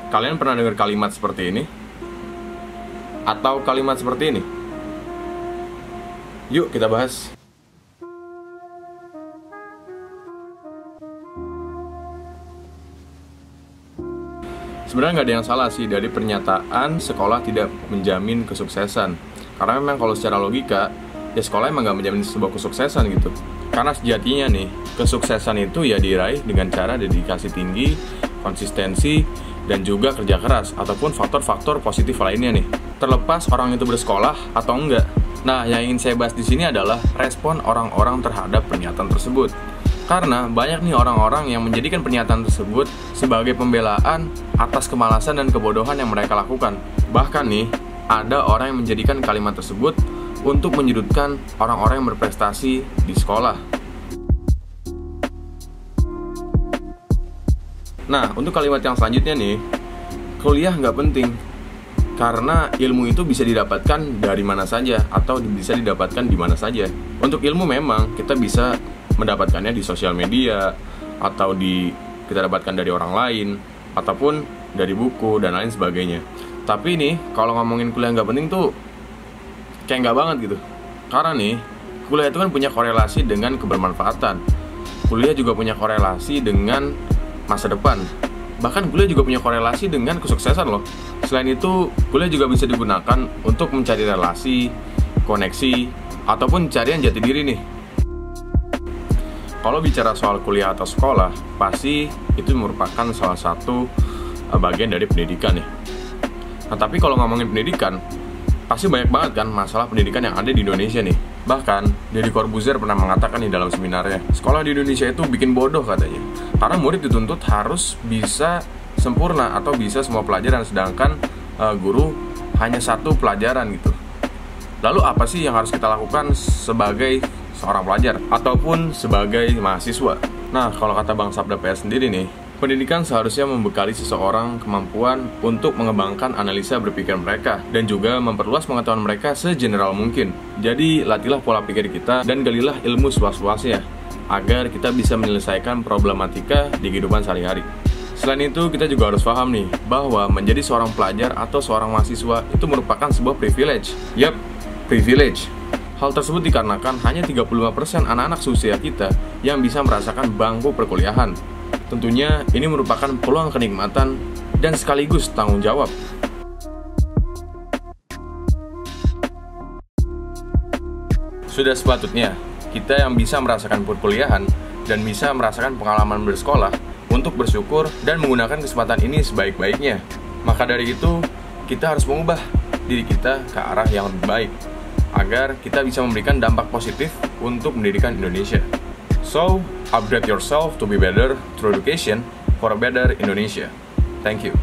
Kalian pernah dengar kalimat seperti ini? Atau kalimat seperti ini? Yuk kita bahas. Sebenarnya nggak ada yang salah sih dari pernyataan sekolah tidak menjamin kesuksesan. Karena memang kalau secara logika, ya sekolah emang nggak menjamin sebuah kesuksesan gitu. Karena sejatinya nih, kesuksesan itu ya diraih dengan cara dedikasi tinggi, konsistensi, dan juga kerja keras, ataupun faktor-faktor positif lainnya nih. Terlepas orang itu bersekolah atau enggak. Nah, yang ingin saya bahas di sini adalah respon orang-orang terhadap pernyataan tersebut. Karena banyak nih orang-orang yang menjadikan pernyataan tersebut sebagai pembelaan atas kemalasan dan kebodohan yang mereka lakukan. Bahkan nih, ada orang yang menjadikan kalimat tersebut untuk menyudutkan orang-orang yang berprestasi di sekolah. Nah, untuk kalimat yang selanjutnya nih, kuliah nggak penting. Karena ilmu itu bisa didapatkan dari mana saja atau bisa didapatkan di mana saja. Untuk ilmu memang kita bisa mendapatkannya di sosial media, atau kita dapatkan dari orang lain, ataupun dari buku dan lain sebagainya. Tapi nih, kalau ngomongin kuliah nggak penting tuh kayak nggak banget gitu. Karena nih, kuliah itu kan punya korelasi dengan kebermanfaatan. Kuliah juga punya korelasi dengan masa depan. Bahkan kuliah juga punya korelasi dengan kesuksesan loh. Selain itu, kuliah juga bisa digunakan untuk mencari relasi, koneksi, ataupun pencarian jati diri nih. Kalau bicara soal kuliah atau sekolah, pasti itu merupakan salah satu bagian dari pendidikan ya. Nah, tapi kalau ngomongin pendidikan, pasti banyak banget kan masalah pendidikan yang ada di Indonesia nih. Bahkan, Deddy Corbuzier pernah mengatakan nih dalam seminarnya, sekolah di Indonesia itu bikin bodoh katanya. Karena murid dituntut harus bisa sempurna atau bisa semua pelajaran, sedangkan guru hanya satu pelajaran gitu. Lalu apa sih yang harus kita lakukan sebagai seorang pelajar ataupun sebagai mahasiswa? Nah, kalau kata Bang Sabda PS sendiri nih, pendidikan seharusnya membekali seseorang kemampuan untuk mengembangkan analisa berpikir mereka dan juga memperluas pengetahuan mereka segeneral mungkin. Jadi, latihlah pola pikir kita dan galilah ilmu seluas-luasnya agar kita bisa menyelesaikan problematika di kehidupan sehari-hari. Selain itu, kita juga harus paham nih bahwa menjadi seorang pelajar atau seorang mahasiswa itu merupakan sebuah privilege. Yap, privilege. Hal tersebut dikarenakan hanya 35% anak-anak seusia kita yang bisa merasakan bangku perkuliahan. Tentunya ini merupakan peluang kenikmatan dan sekaligus tanggung jawab. Sudah sepatutnya kita yang bisa merasakan perkuliahan dan bisa merasakan pengalaman bersekolah untuk bersyukur dan menggunakan kesempatan ini sebaik-baiknya. Maka dari itu, kita harus mengubah diri kita ke arah yang lebih baik agar kita bisa memberikan dampak positif untuk pendidikan Indonesia. So, upgrade yourself to be better through education for a better Indonesia. Thank you.